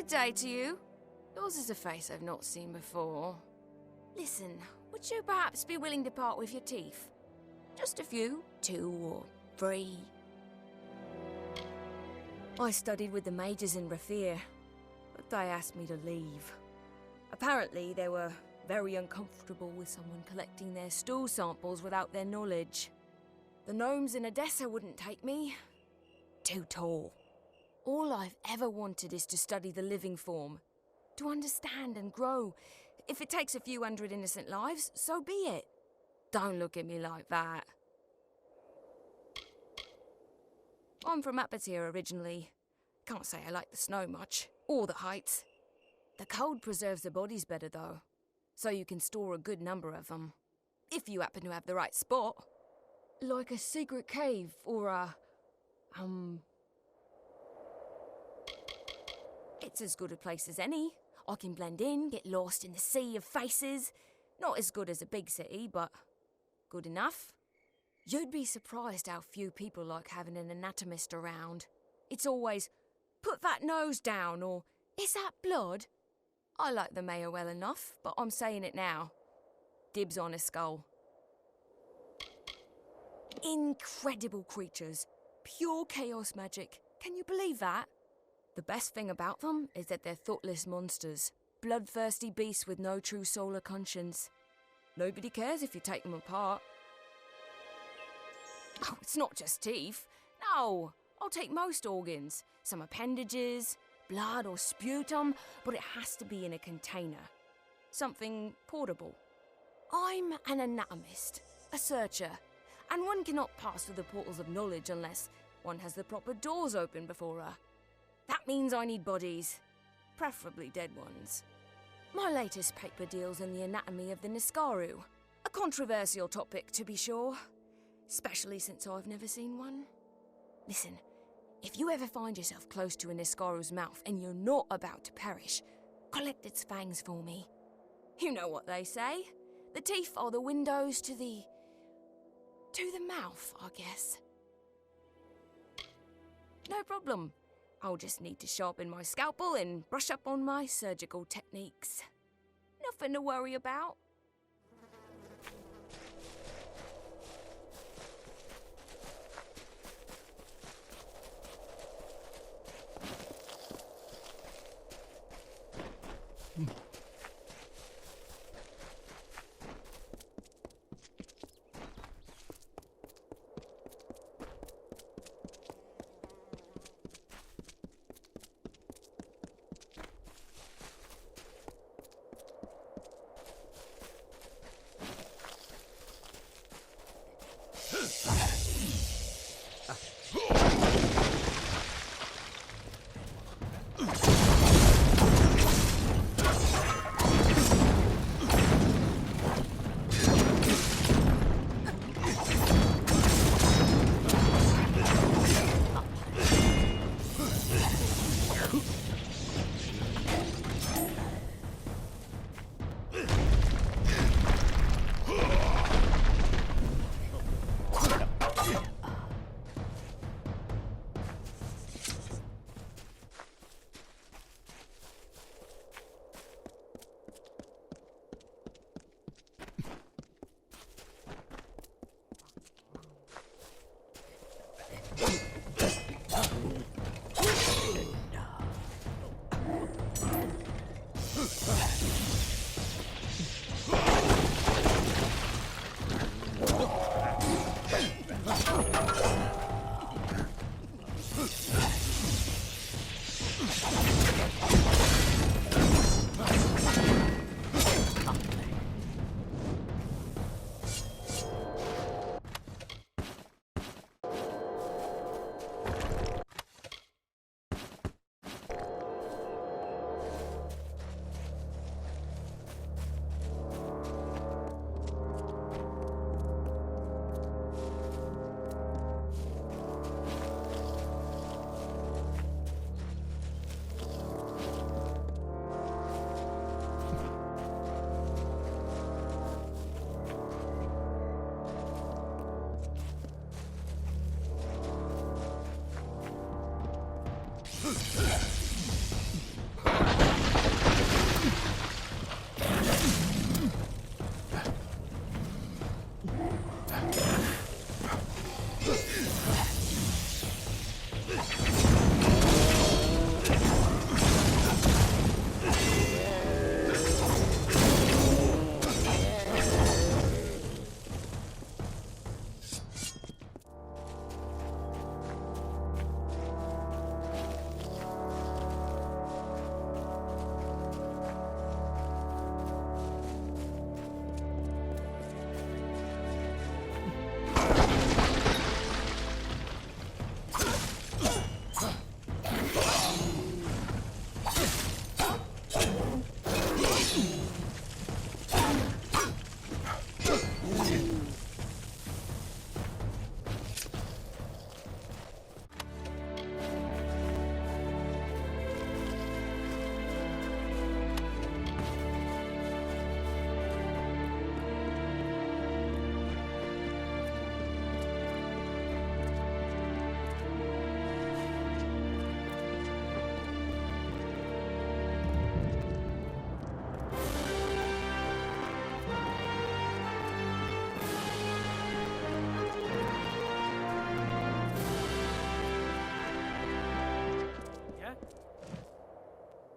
Good day to you. Yours is a face I've not seen before. Listen, would you perhaps be willing to part with your teeth? Just a few, 2 or 3. I studied with the majors in Raphir, but they asked me to leave. Apparently, they were very uncomfortable with someone collecting their stool samples without their knowledge. The gnomes in Odessa wouldn't take me. Too tall. All I've ever wanted is to study the living form, to understand and grow. If it takes a few hundred innocent lives, so be it. Don't look at me like that. I'm from Apatir originally. Can't say I like the snow much, or the heights. The cold preserves the bodies better though, so you can store a good number of them. If you happen to have the right spot. Like a secret cave, or a... It's as good a place as any. I can blend in, get lost in the sea of faces. Not as good as a big city, but good enough. You'd be surprised how few people like having an anatomist around. It's always, put that nose down, or, is that blood? I like the mayor well enough, but I'm saying it now. Dibs on a skull. Incredible creatures. Pure chaos magic. Can you believe that? The best thing about them is that they're thoughtless monsters. Bloodthirsty beasts with no true soul or conscience. Nobody cares if you take them apart. Oh, it's not just teeth. No, I'll take most organs. Some appendages, blood or sputum, but it has to be in a container. Something portable. I'm an anatomist, a searcher, and one cannot pass through the portals of knowledge unless one has the proper doors open before her. That means I need bodies, preferably dead ones. My latest paper deals in the anatomy of the Niskaru, a controversial topic to be sure, especially since I've never seen one. Listen, if you ever find yourself close to a Niskaru's mouth and you're not about to perish, collect its fangs for me. You know what they say, the teeth are the windows to the mouth, I guess. No problem. I'll just need to sharpen my scalpel and brush up on my surgical techniques. Nothing to worry about.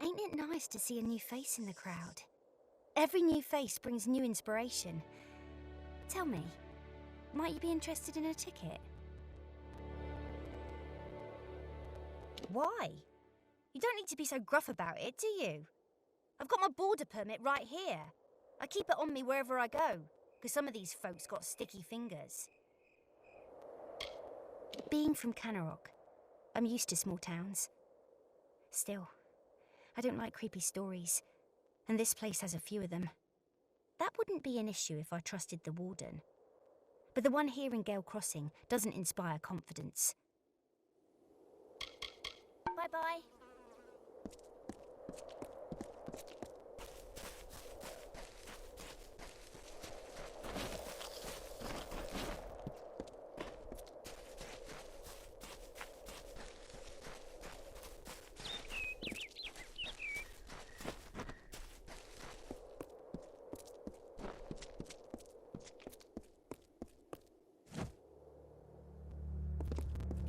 Ain't it nice to see a new face in the crowd? Every new face brings new inspiration. Tell me, might you be interested in a ticket? Why? You don't need to be so gruff about it, do you? I've got my border permit right here. I keep it on me wherever I go, because some of these folks got sticky fingers. Being from Canarok, I'm used to small towns. Still, I don't like creepy stories, and this place has a few of them. That wouldn't be an issue if I trusted the warden. But the one here in Gale Crossing doesn't inspire confidence. Bye-bye.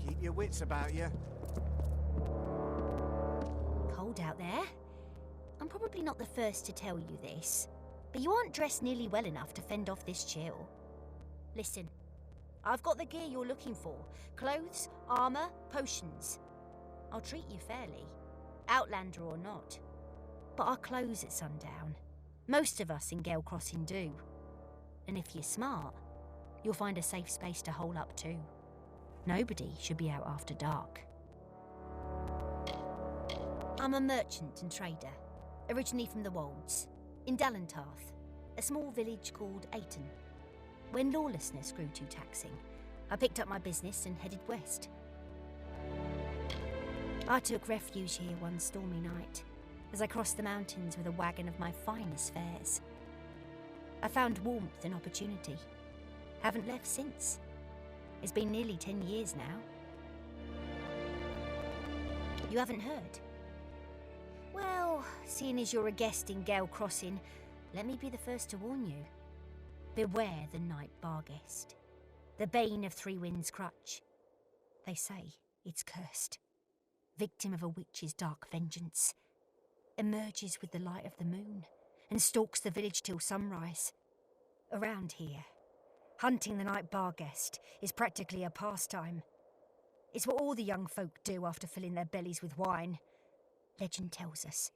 Keep your wits about you. Cold out there. I'm probably not the first to tell you this, but you aren't dressed nearly well enough to fend off this chill. Listen, I've got the gear you're looking for. Clothes, armour, potions. I'll treat you fairly, Outlander or not. But I'll close at sundown. Most of us in Gale Crossing do. And if you're smart, you'll find a safe space to hole up too. Nobody should be out after dark. I'm a merchant and trader, originally from the Wolds, in Dallentarth, a small village called Ayton. When lawlessness grew too taxing, I picked up my business and headed west. I took refuge here one stormy night, as I crossed the mountains with a wagon of my finest fares. I found warmth and opportunity. Haven't left since. It's been nearly 10 years now. You haven't heard? Well, seeing as you're a guest in Gale Crossing, let me be the first to warn you. Beware the night Barghest, the bane of Three Winds Crutch. They say it's cursed, victim of a witch's dark vengeance. Emerges with the light of the moon and stalks the village till sunrise. Around here, hunting the night Barghest is practically a pastime. It's what all the young folk do after filling their bellies with wine. Legend tells us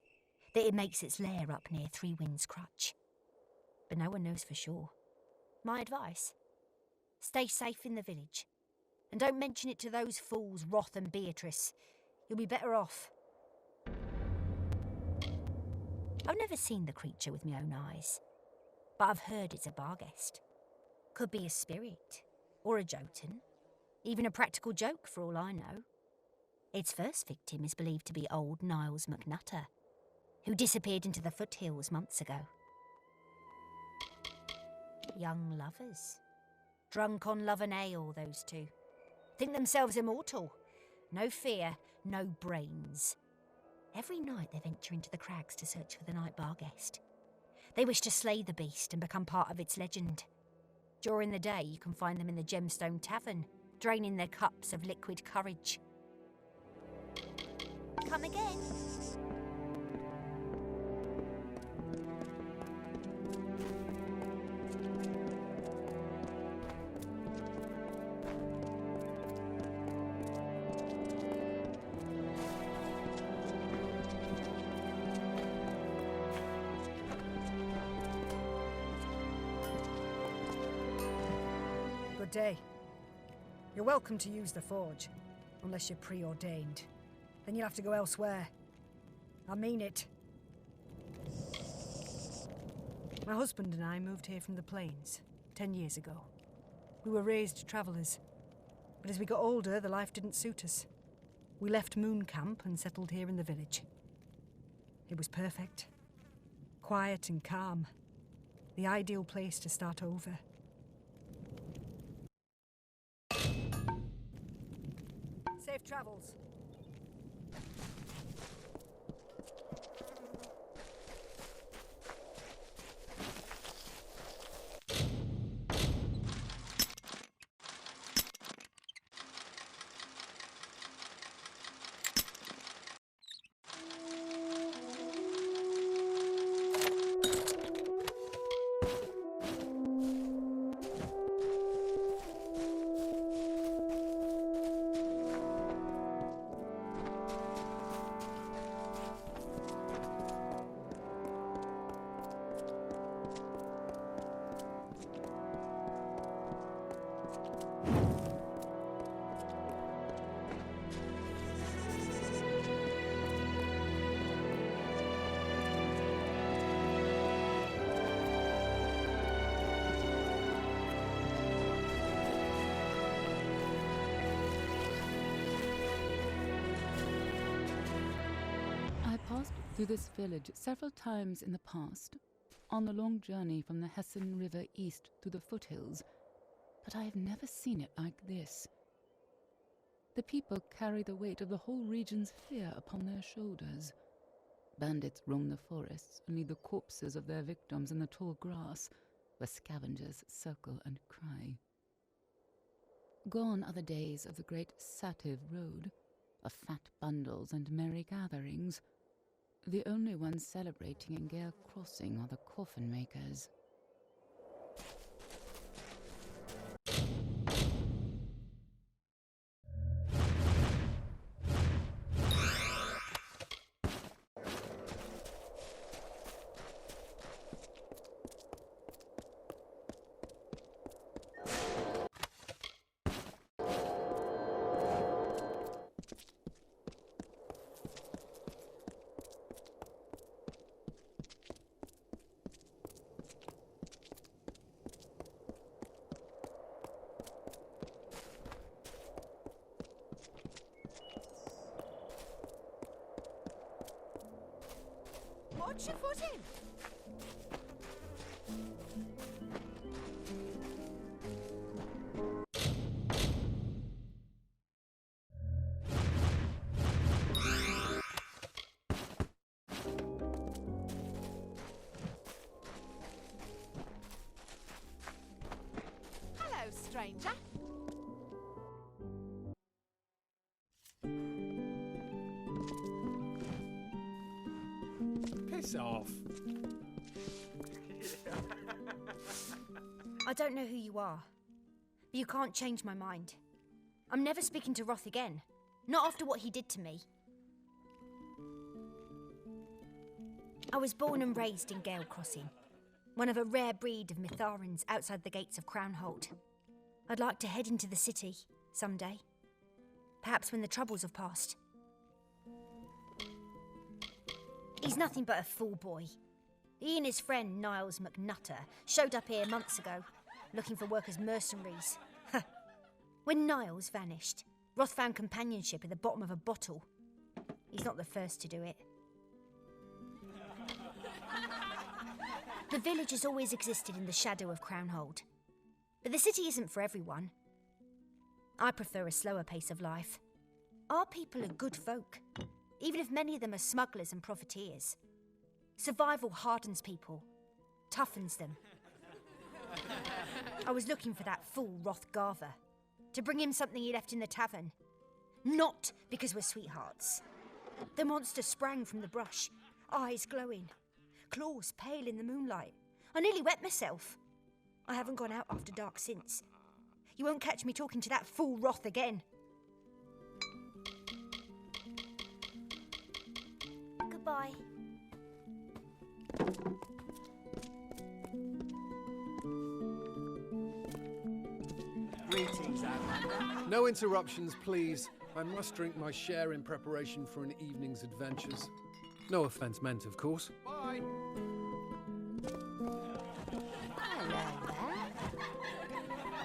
that it makes its lair up near Three Winds Crutch. But no one knows for sure. My advice? Stay safe in the village. And don't mention it to those fools Roth and Beatrice. You'll be better off. I've never seen the creature with my own eyes, but I've heard it's a Barghest. Could be a spirit, or a Jotun, even a practical joke for all I know. Its first victim is believed to be old Niles McNutter, who disappeared into the foothills months ago. Young lovers. Drunk on love and ale, those two. Think themselves immortal. No fear, no brains. Every night they venture into the crags to search for the night Barghest. They wish to slay the beast and become part of its legend. During the day, you can find them in the Gemstone Tavern, draining their cups of liquid courage. Come again. Good day. You're welcome to use the forge, unless you're preordained. Then you'll have to go elsewhere. I mean it. My husband and I moved here from the plains 10 years ago. We were raised travellers, but as we got older, the life didn't suit us. We left Moon Camp and settled here in the village. It was perfect. Quiet and calm. The ideal place to start over. Safe travels. passed through this village several times in the past, on the long journey from the Hessen River east through the foothills, but I have never seen it like this. The people carry the weight of the whole region's fear upon their shoulders. Bandits roam the forests and leave the corpses of their victims in the tall grass, where scavengers circle and cry. Gone are the days of the great Sativ road, of fat bundles and merry gatherings. The only ones celebrating in Gale Crossing are the coffin makers. Watch your footing! Hello, stranger. Piss off. I don't know who you are, but you can't change my mind. I'm never speaking to Roth again. Not after what he did to me. I was born and raised in Gale Crossing, one of a rare breed of Mitharans outside the gates of Crownhold. I'd like to head into the city someday. Perhaps when the troubles have passed. He's nothing but a fool boy. He and his friend Niles McNutter showed up here months ago, looking for work as mercenaries. When Niles vanished, Roth found companionship at the bottom of a bottle. He's not the first to do it. The village has always existed in the shadow of Crownhold. But the city isn't for everyone. I prefer a slower pace of life. Our people are good folk, even if many of them are smugglers and profiteers. Survival hardens people, toughens them. I was looking for that fool Rothgarver, to bring him something he left in the tavern. Not because we're sweethearts. The monster sprang from the brush, eyes glowing, claws pale in the moonlight. I nearly wet myself. I haven't gone out after dark since. You won't catch me talking to that fool Roth again. Goodbye. Greetings, Outlander. No interruptions, please. I must drink my share in preparation for an evening's adventures. No offence meant, of course. Bye. Hello there.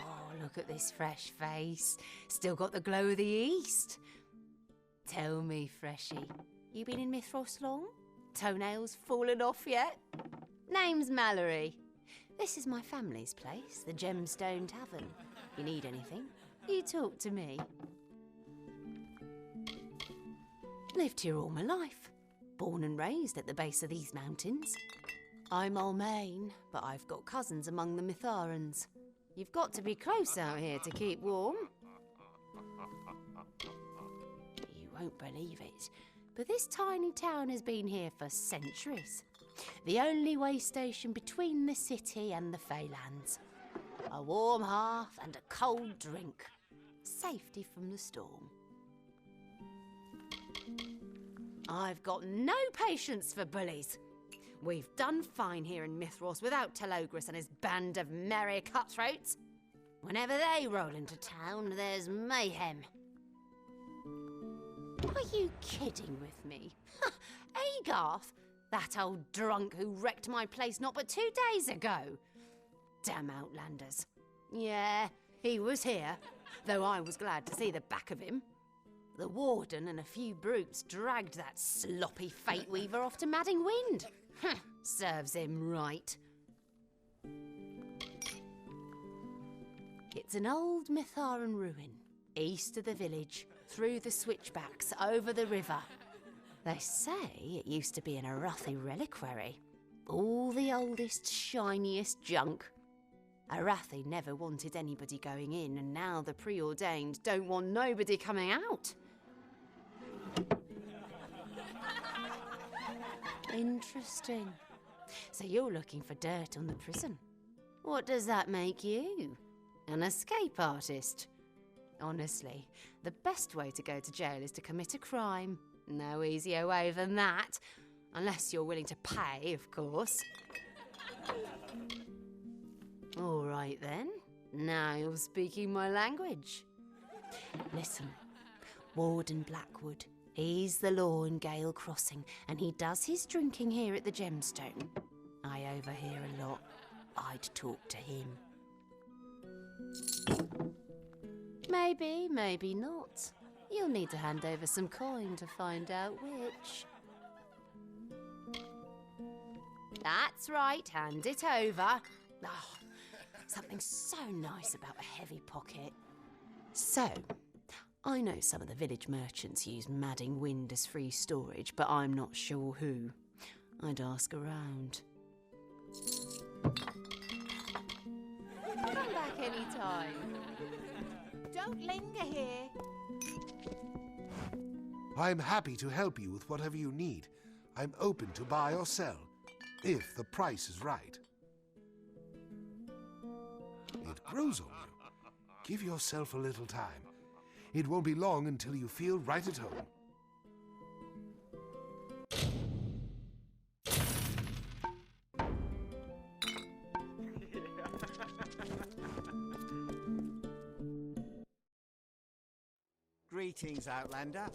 Oh, look at this fresh face. Still got the glow of the East. Tell me, Freshie, you been in Mithros long? Toenails fallen off yet? Name's Mallory. This is my family's place, the Gemstone Tavern. You need anything, you talk to me. Lived here all my life. Born and raised at the base of these mountains. I'm Almain, but I've got cousins among the Mitharans. You've got to be close out here to keep warm. You won't believe it, but this tiny town has been here for centuries. The only way station between the city and the Feylands. A warm hearth and a cold drink. Safety from the storm. I've got no patience for bullies. We've done fine here in Mithros without Telogris and his band of merry cutthroats. Whenever they roll into town, there's mayhem. Are you kidding with me? Agarth, that old drunk who wrecked my place not but 2 days ago. Damn Outlanders. Yeah, he was here, though I was glad to see the back of him. The warden and a few brutes dragged that sloppy fate weaver off to Madding Wind. Serves him right. It's an old Mitharan ruin, east of the village, through the switchbacks, over the river. They say it used to be an Arathi reliquary. All the oldest, shiniest junk. Arathi never wanted anybody going in, and now the preordained don't want nobody coming out. Interesting. So you're looking for dirt on the prison. What does that make you? An escape artist? Honestly, the best way to go to jail is to commit a crime. No easier way than that. Unless you're willing to pay, of course. All right then. Now you're speaking my language. Listen, Warden Blackwood, he's the law in Gale Crossing, and he does his drinking here at the Gemstone. I overhear a lot. I'd talk to him. Maybe, maybe not. You'll need to hand over some coin to find out which. That's right, hand it over. Oh, something so nice about a heavy pocket. So, I know some of the village merchants use Madding Wind as free storage, but I'm not sure who. I'd ask around. Come back any time. Don't linger here. I'm happy to help you with whatever you need. I'm open to buy or sell, if the price is right. It grows on you. Give yourself a little time. It won't be long until you feel right at home. Greetings, Outlander.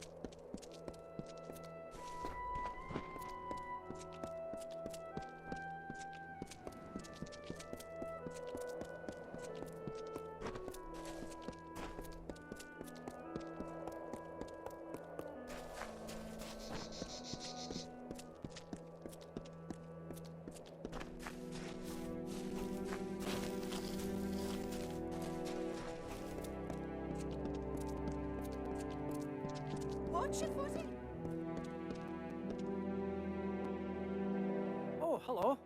Oh, hello.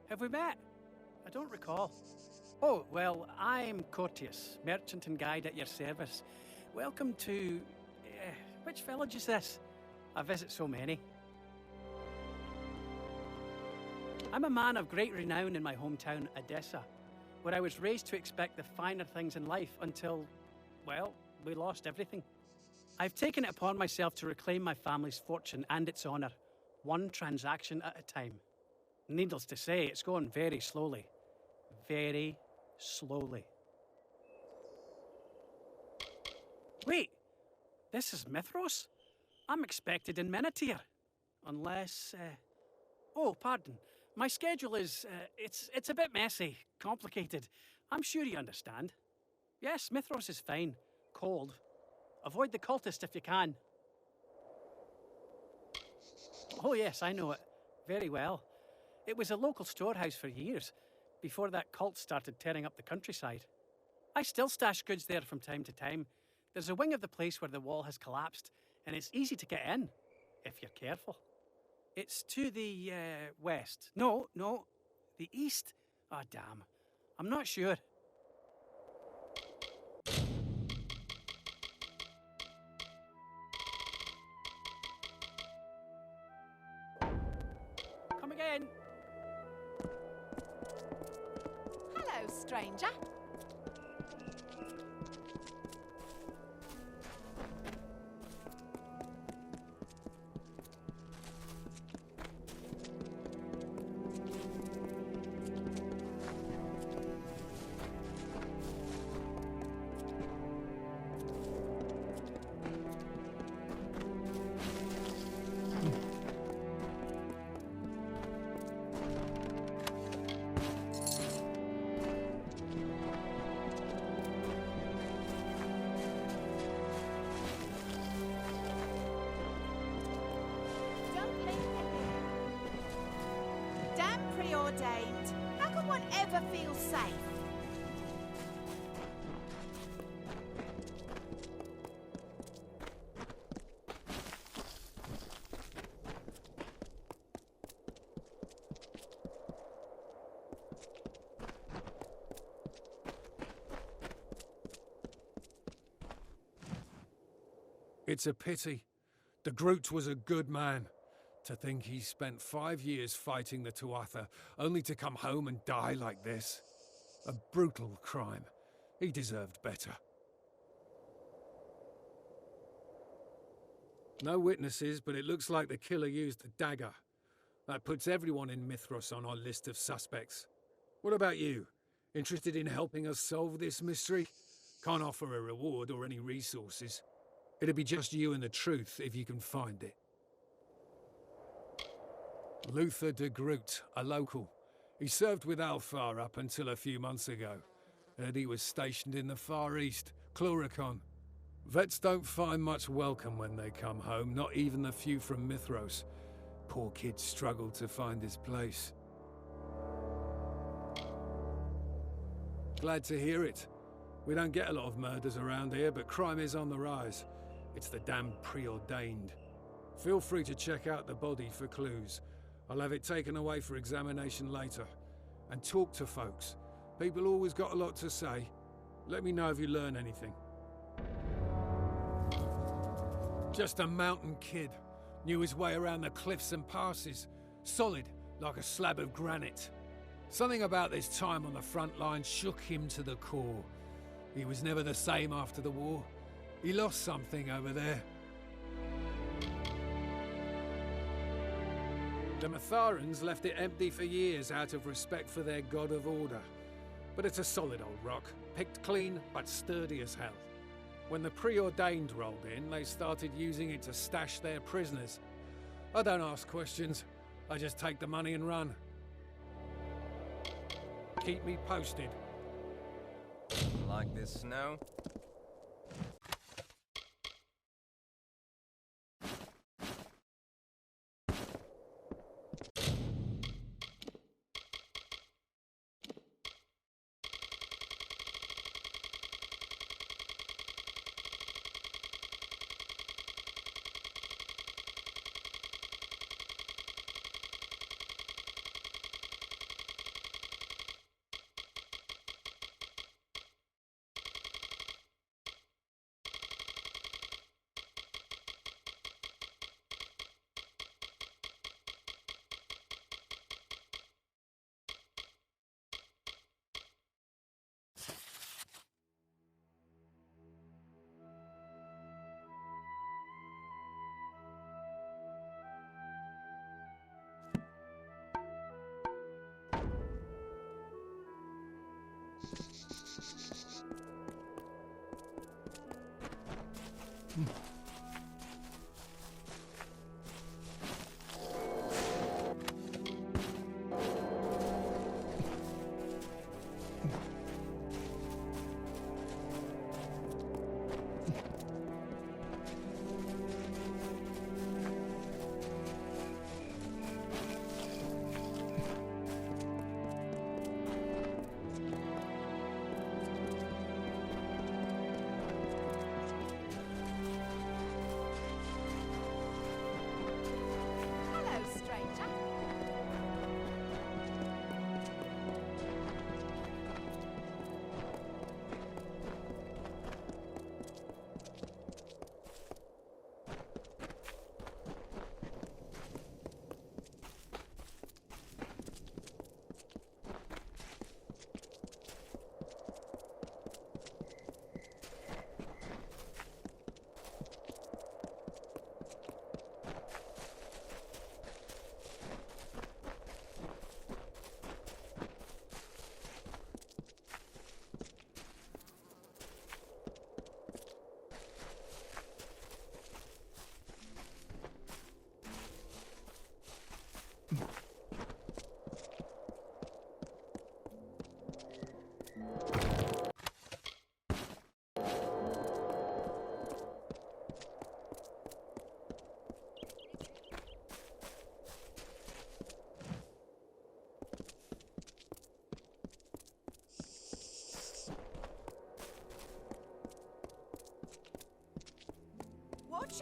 Have we met? I don't recall. Oh, well, I'm Courteous, merchant and guide at your service. Welcome to... which village is this? I visit so many. I'm a man of great renown in my hometown, Edessa, where I was raised to expect the finer things in life until, well, we lost everything. I've taken it upon myself to reclaim my family's fortune and its honour, one transaction at a time. Needless to say, it's going very slowly. Very slowly. Wait, this is Mithros? I'm expected in Menetier. Unless, oh, pardon. My schedule is, it's a bit messy, complicated. I'm sure you understand. Yes, Mithros is fine. Cold. Avoid the cultist if you can. Oh yes, I know it. Very well. It was a local storehouse for years, before that cult started tearing up the countryside. I still stash goods there from time to time. There's a wing of the place where the wall has collapsed, and it's easy to get in, if you're careful. It's to the, west. No, the east? Ah, damn. I'm not sure. Come again. Hello, stranger. preordained. How can one ever feel safe? It's a pity. The Groot was a good man. To think he spent 5 years fighting the Tuatha, only to come home and die like this. A brutal crime. He deserved better. No witnesses, but it looks like the killer used a dagger. That puts everyone in Mithras on our list of suspects. What about you? Interested in helping us solve this mystery? Can't offer a reward or any resources. It'll be just you and the truth if you can find it. Luther de Groot, a local. He served with Alfar up until a few months ago. Heard he was stationed in the Far East, Chloricon. Vets don't find much welcome when they come home, not even the few from Mithros. Poor kid struggled to find his place. Glad to hear it. We don't get a lot of murders around here, but crime is on the rise. It's the damn preordained. Feel free to check out the body for clues. I'll have it taken away for examination later. And talk to folks. People always got a lot to say. Let me know if you learn anything. Just a mountain kid. Knew his way around the cliffs and passes. Solid, like a slab of granite. Something about this time on the front line shook him to the core. He was never the same after the war. He lost something over there. The Matharans left it empty for years out of respect for their god of order. But it's a solid old rock, picked clean but sturdy as hell. When the preordained rolled in, they started using it to stash their prisoners. I don't ask questions, I just take the money and run. Keep me posted. Like this snow?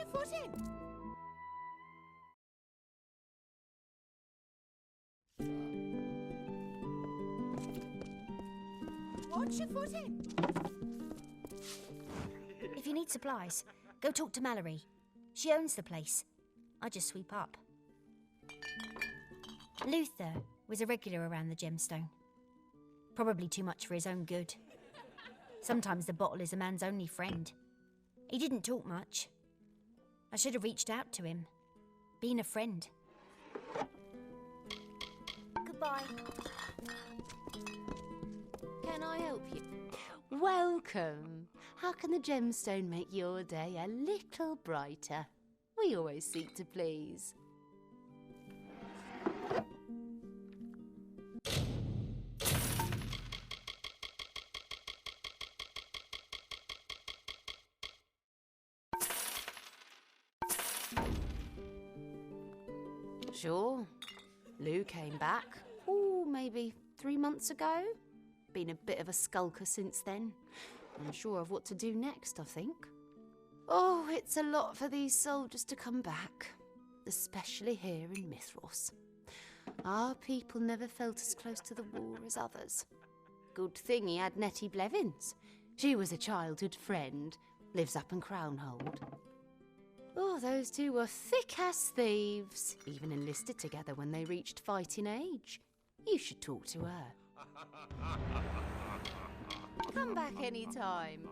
your foot in. Watch your foot in. If you need supplies, go talk to Mallory. She owns the place. I just sweep up. Luther was a regular around the gemstone. Probably too much for his own good. Sometimes the bottle is a man's only friend. He didn't talk much. I should have reached out to him. Been a friend. Goodbye. Can I help you? Welcome. How can the gemstone make your day a little brighter? We always seek to please. Sure. Lou came back, maybe 3 months ago. Been a bit of a skulker since then. Unsure of what to do next, I think. Oh, it's a lot for these soldiers to come back, especially here in Mithros. Our people never felt as close to the war as others. Good thing he had Nettie Blevins. She was a childhood friend, lives up in Crownhold. Oh, those two were thick as thieves, even enlisted together when they reached fighting age. You should talk to her. Come back any time.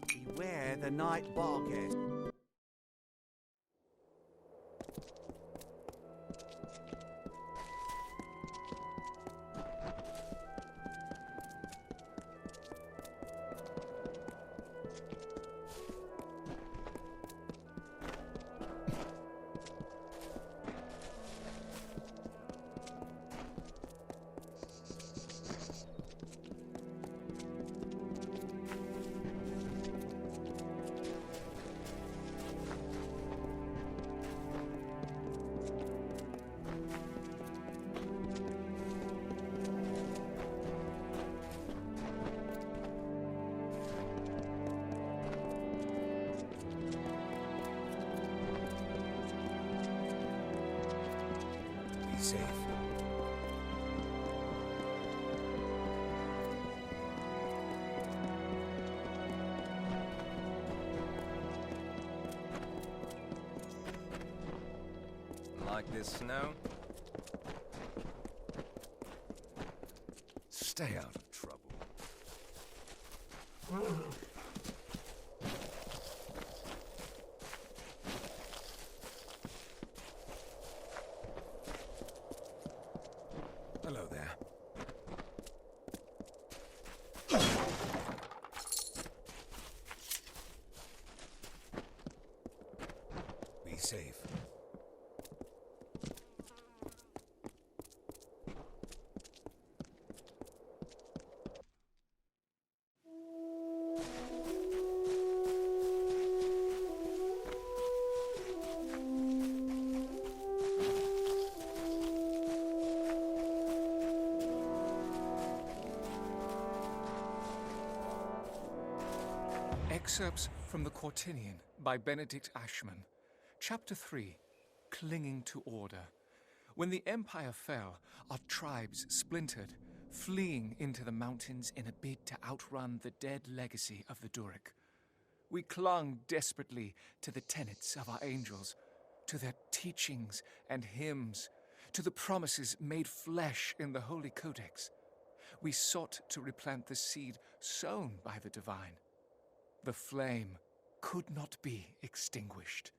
Beware the night Barghest. Safe. Like this snow? Stay out of trouble. Hello there. Be safe. Excerpts from the Quaternion by Benedict Ashman. Chapter 3, Clinging to Order. When the Empire fell, our tribes splintered, fleeing into the mountains in a bid to outrun the dead legacy of the Durek. We clung desperately to the tenets of our angels, to their teachings and hymns, to the promises made flesh in the Holy Codex. We sought to replant the seed sown by the divine. The flame could not be extinguished.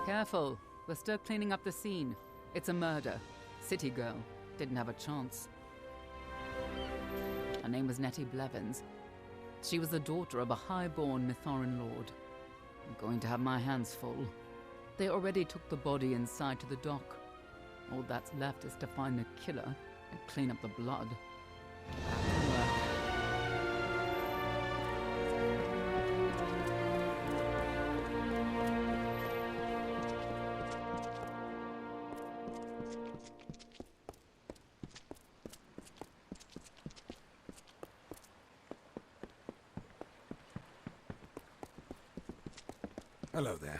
Careful. We're still cleaning up the scene. It's a murder. City girl. Didn't have a chance. Her name was Nettie Blevins. She was the daughter of a high-born Mithoran lord. I'm going to have my hands full. They already took the body inside to the dock. All that's left is to find the killer and clean up the blood. Hello there.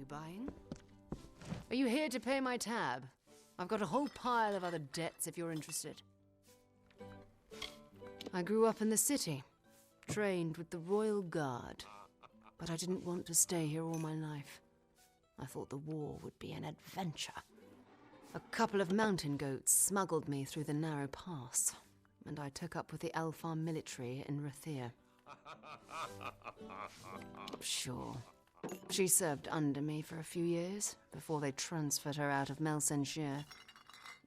Buying? Are you here to pay my tab? I've got a whole pile of other debts if you're interested. I grew up in the city, trained with the Royal Guard, but I didn't want to stay here all my life. I thought the war would be an adventure. A couple of mountain goats smuggled me through the narrow pass, and I took up with the Alfar military in Rathir. Sure. She served under me for a few years, before they transferred her out of Melsenshire.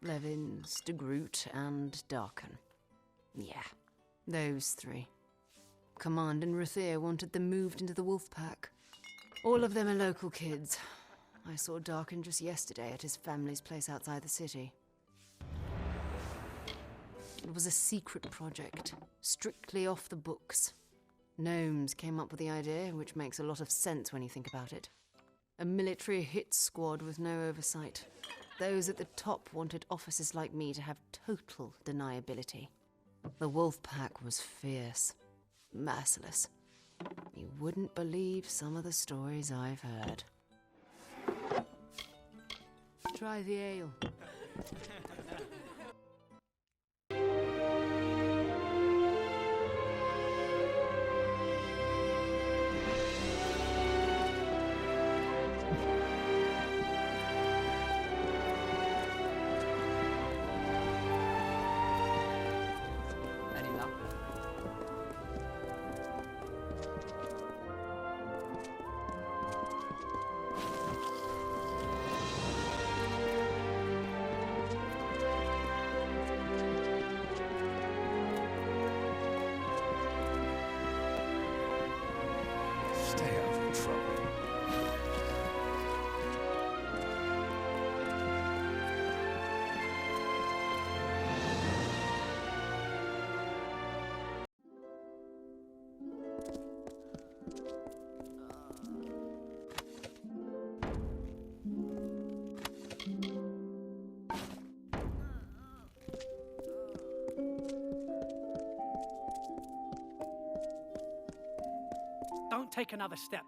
Levins, de Groot, and Darken. Yeah, those three. Command in Rathir wanted them moved into the wolf pack. All of them are local kids. I saw Darken just yesterday at his family's place outside the city. It was a secret project, strictly off the books. Gnomes came up with the idea, which makes a lot of sense when you think about it. A military hit squad with no oversight. Those at the top wanted officers like me to have total deniability. The wolf pack was fierce, merciless. You wouldn't believe some of the stories I've heard. Try the ale. Any luck? Stay out of trouble. Don't take another step.